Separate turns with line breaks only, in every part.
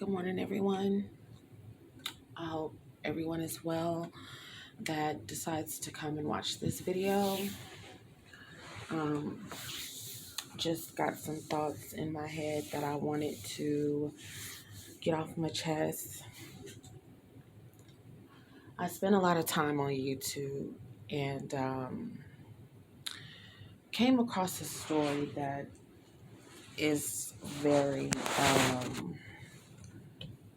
Good morning, everyone. I hope everyone is well that decides to come and watch this video. Um, just got some thoughts in my head that I wanted to get off my chest. I spent a lot of time on YouTube and came across a story that is very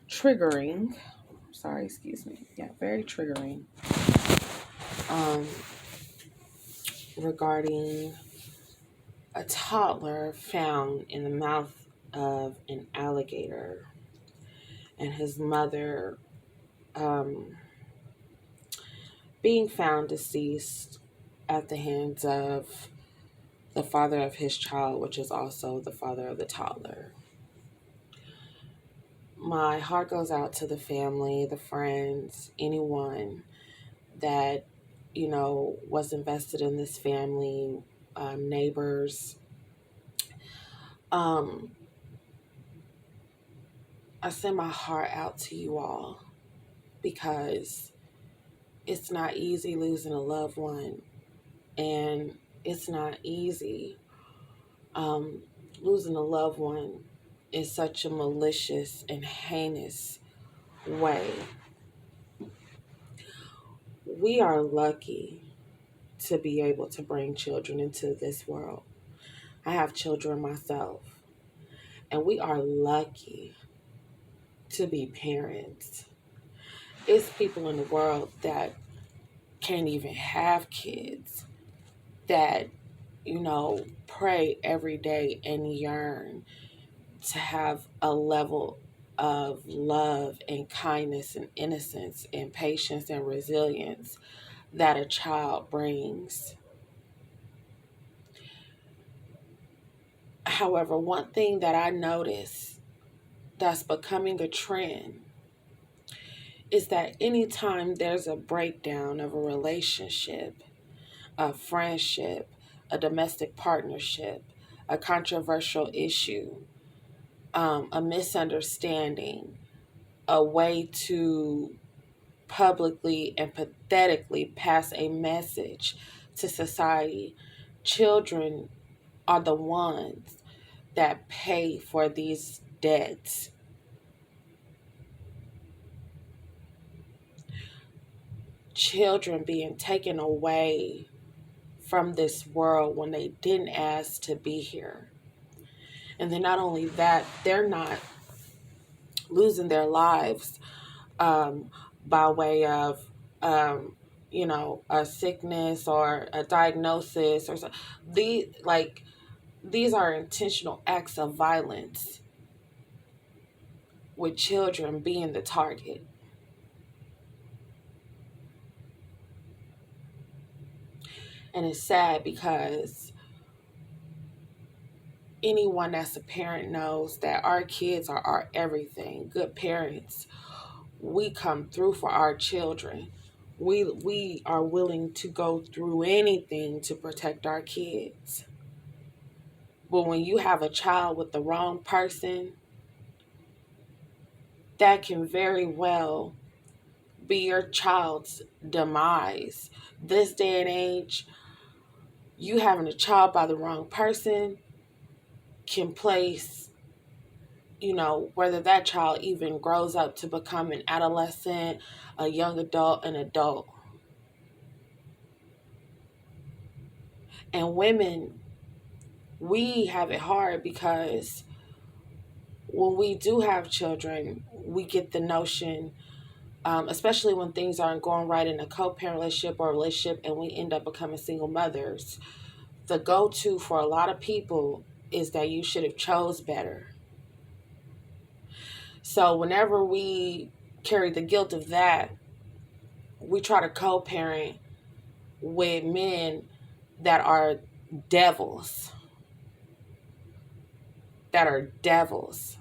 triggering. Sorry, excuse me. Yeah, very triggering. Um, Regarding a toddler found in the mouth of an alligator and his mother um, being found deceased at the hands of the father of his child, which is also the father of the toddler. My heart goes out to the family, the friends, anyone that, was invested in this family, neighbors. Um, I send my heart out to you all because it's not easy losing a loved one, and it's not easy losing a loved one in such a malicious and heinous way. We are lucky to be able to bring children into this world. I have children myself, and we are lucky to be parents. It's people in the world that can't even have kids that, pray every day and yearn to have a level of love and kindness and innocence and patience and resilience that a child brings. However, one thing that I notice that's becoming a trend is that anytime there's a breakdown of a relationship, a friendship, a domestic partnership, a controversial issue, a misunderstanding, a way to publicly and pathetically pass a message to society, children are the ones that pay for these debts. Children being taken away from this world when they didn't ask to be here. And then not only that, they're not losing their lives by way of, a sickness or a diagnosis or something. These are intentional acts of violence with children being the target. And it's sad because anyone that's a parent knows that our kids are our everything. Good parents, we come through for our children. We are willing to go through anything to protect our kids. But when you have a child with the wrong person, that can very well be your child's demise. This day and age, you having a child by the wrong person can place, whether that child even grows up to become an adolescent, a young adult, an adult. And women, we have it hard because when we do have children, we get the notion, especially when things aren't going right in a co-parent relationship or relationship and we end up becoming single mothers, the go-to for a lot of people is that you should have chose better. So whenever we carry the guilt of that, we try to co-parent with men that are devils. That are devils.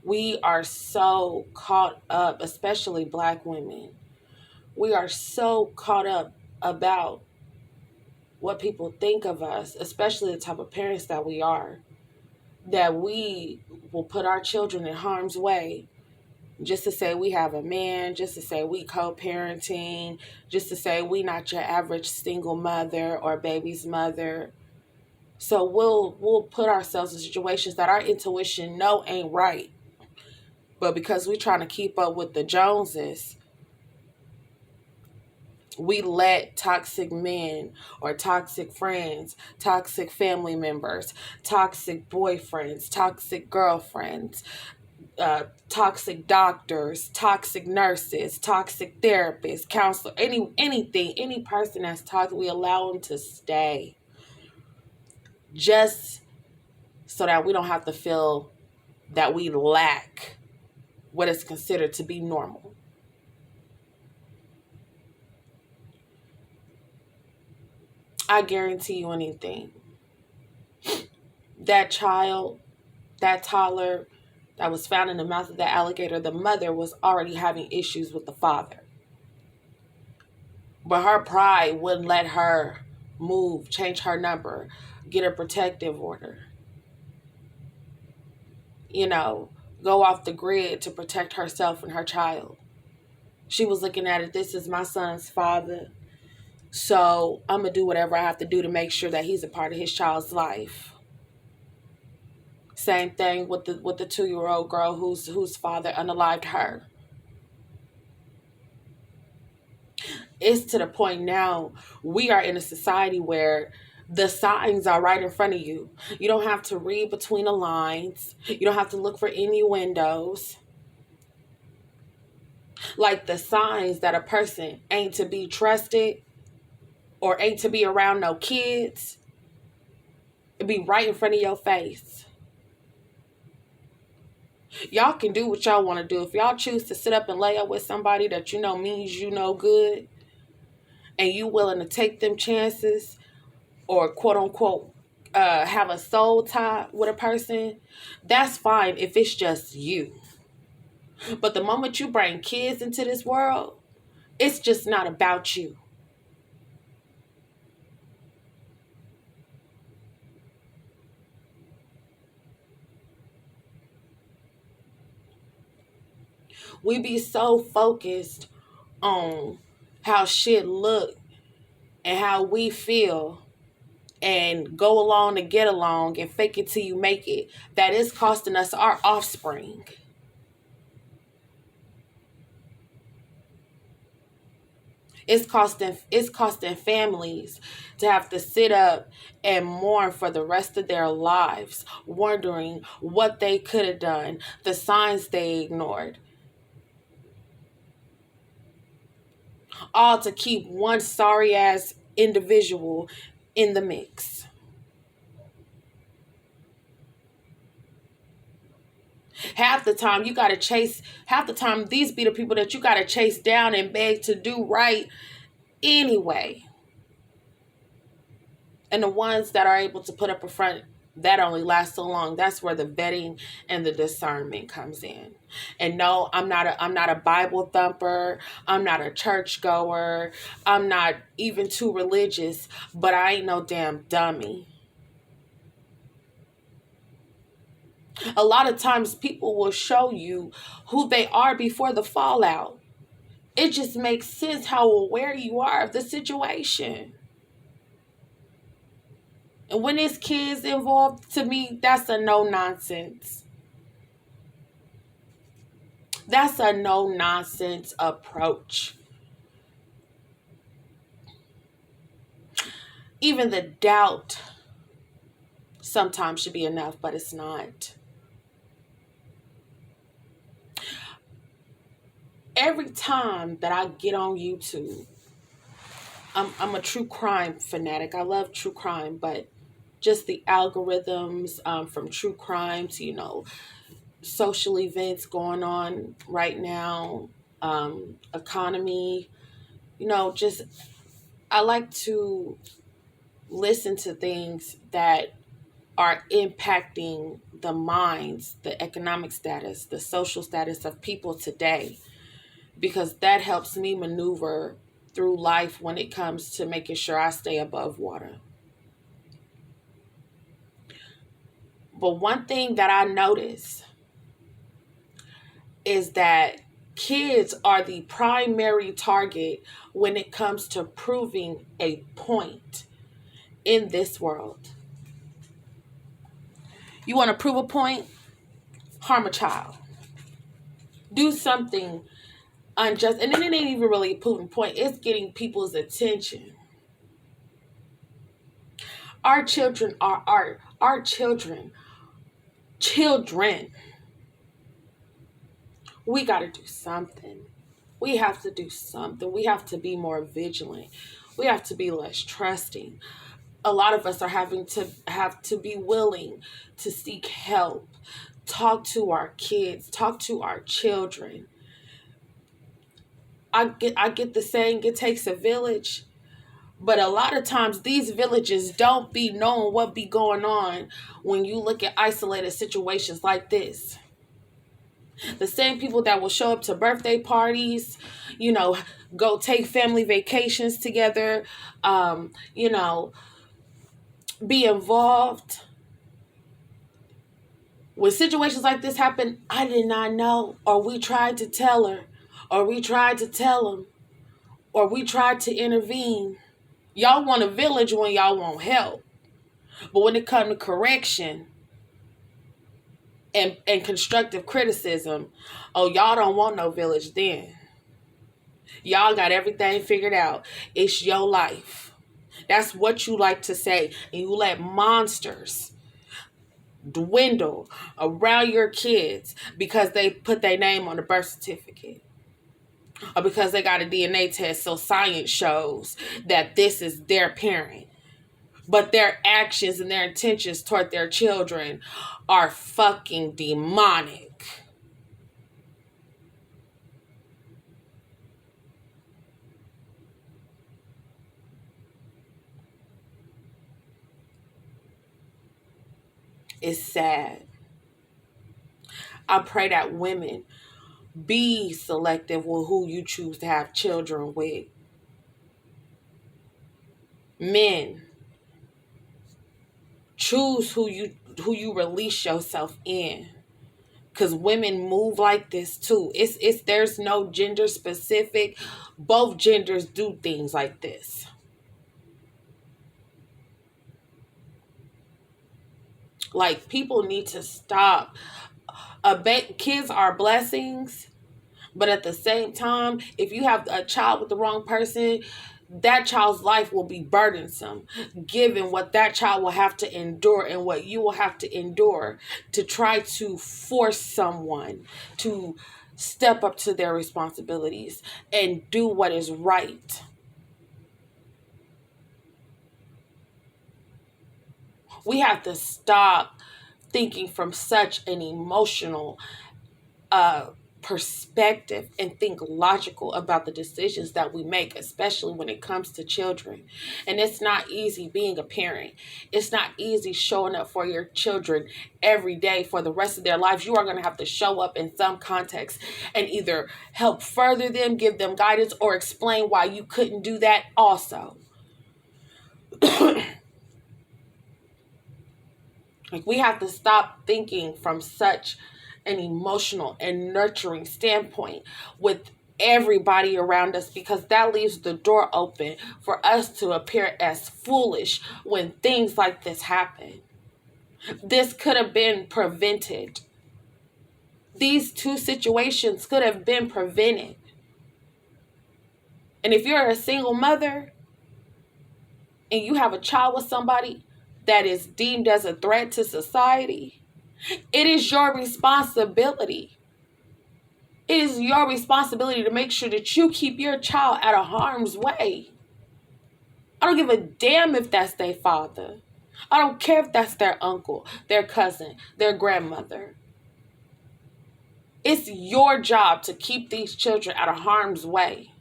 We are so caught up, especially Black women. We are so caught up about what people think of us, especially the type of parents that we are, that we will put our children in harm's way just to say we have a man, just to say we co-parenting, just to say we not your average single mother or baby's mother. So we'll put ourselves in situations that our intuition know ain't right. But because we trying to keep up with the Joneses, we let toxic men or toxic friends, toxic family members, toxic boyfriends, toxic girlfriends, toxic doctors, toxic nurses, toxic therapists, counselor, any person that's toxic, we allow them to stay just so that we don't have to feel that we lack what is considered to be normal. I guarantee you anything. That child, that toddler that was found in the mouth of the alligator, the mother was already having issues with the father. But her pride wouldn't let her move, change her number, get a protective order. Go off the grid to protect herself and her child. She was looking at it, this is my son's father. So I'm going to do whatever I have to do to make sure that he's a part of his child's life. Same thing with the 2-year-old girl whose father unalived her. It's to the point now we are in a society where the signs are right in front of you. You don't have to read between the lines. You don't have to look for innuendos. Like the signs that a person ain't to be trusted or ain't to be around no kids. It be right in front of your face. Y'all can do what y'all want to do. If y'all choose to sit up and lay up with somebody that you know means you no good, and you willing to take them chances or quote unquote have a soul tie with a person, that's fine if it's just you. But the moment you bring kids into this world, it's just not about you. We be so focused on how shit look and how we feel and go along to get along and fake it till you make it, that is costing us our offspring. It's costing families to have to sit up and mourn for the rest of their lives, wondering what they could have done, the signs they ignored. All to keep one sorry ass individual in the mix. Half the time these be the people that you gotta chase down and beg to do right anyway. And the ones that are able to put up a front, that only lasts so long. That's where the vetting and the discernment comes in. And no, I'm not a Bible thumper. I'm not a church goer. I'm not even too religious, but I ain't no damn dummy. A lot of times people will show you who they are before the fallout. It just makes sense how aware you are of the situation. And when there's kids involved, to me, that's a no-nonsense. That's a no-nonsense approach. Even the doubt sometimes should be enough, but it's not. Every time that I get on YouTube, I'm a true crime fanatic. I love true crime, but just the algorithms from true crime to, social events going on right now, economy, just I like to listen to things that are impacting the minds, the economic status, the social status of people today, because that helps me maneuver through life when it comes to making sure I stay above water. But one thing that I notice is that kids are the primary target when it comes to proving a point in this world. You want to prove a point? Harm a child. Do something unjust. And then it ain't even really proving a point. It's getting people's attention. Our children are art. Our children. Children. We got to do something. We have to do something. We have to be more vigilant. We have to be less trusting. A lot of us are having to be willing to seek help, talk to our kids, talk to our children. I get the saying, it takes a village, but a lot of times these villages don't be knowing what be going on when you look at isolated situations like this. The same people that will show up to birthday parties, go take family vacations together, you know, be involved. When situations like this happen, I did not know, or we tried to tell her, or we tried to tell him, or we tried to intervene. Y'all want a village when y'all want help. But when it comes to correction and constructive criticism, oh, y'all don't want no village then. Y'all got everything figured out. It's your life. That's what you like to say. And you let monsters dwindle around your kids because they put their name on the birth certificate. Or because they got a DNA test so science shows that this is their parent. But their actions and their intentions toward their children are fucking demonic. It's sad. I pray that women be selective with who you choose to have children with. Men, choose who you release yourself in. Because women move like this too. It's there's no gender specific. Both genders do things like this. Like, people need to stop. Kids are blessings, but at the same time, if you have a child with the wrong person, that child's life will be burdensome, given what that child will have to endure and what you will have to endure to try to force someone to step up to their responsibilities and do what is right. We have to stop thinking from such an emotional perspective and think logical about the decisions that we make, especially when it comes to children. And it's not easy being a parent. It's not easy showing up for your children every day for the rest of their lives. You are going to have to show up in some context and either help further them, give them guidance, or explain why you couldn't do that also. Like, we have to stop thinking from such an emotional and nurturing standpoint with everybody around us, because that leaves the door open for us to appear as foolish when things like this happen. This could have been prevented. These two situations could have been prevented. And if you're a single mother and you have a child with somebody that is deemed as a threat to society, it is your responsibility. It is your responsibility to make sure that you keep your child out of harm's way. I don't give a damn if that's their father. I don't care if that's their uncle, their cousin, their grandmother. It's your job to keep these children out of harm's way.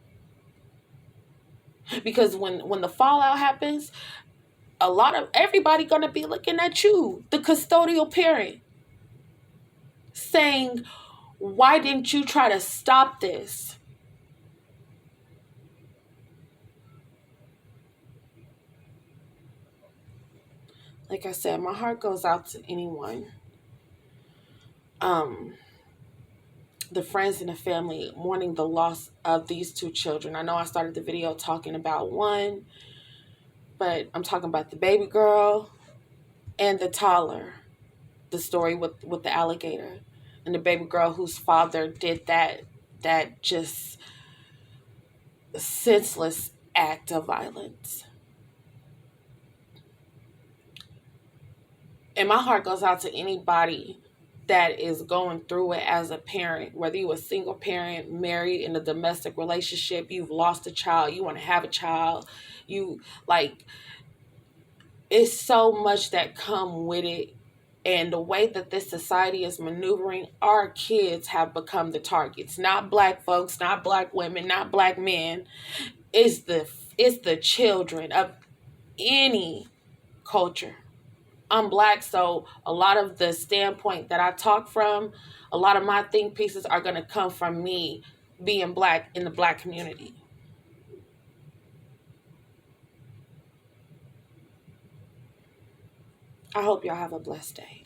Because when the fallout happens, everybody gonna be looking at you, the custodial parent, saying, why didn't you try to stop this? Like I said, my heart goes out to anyone. Um, the friends and the family mourning the loss of these two children. I know I started the video talking about one, but I'm talking about the baby girl and the toddler. The story with the alligator and the baby girl whose father did that just senseless act of violence. And my heart goes out to anybody that is going through it as a parent, whether you're a single parent, married in a domestic relationship, you've lost a child, you want to have a child, you like, it's so much that come with it. And the way that this society is maneuvering, our kids have become the targets. Not black folks, not black women, not black men. It's the children of any culture. I'm black, so a lot of the standpoint that I talk from, a lot of my think pieces are going to come from me being black in the black community. I hope y'all have a blessed day.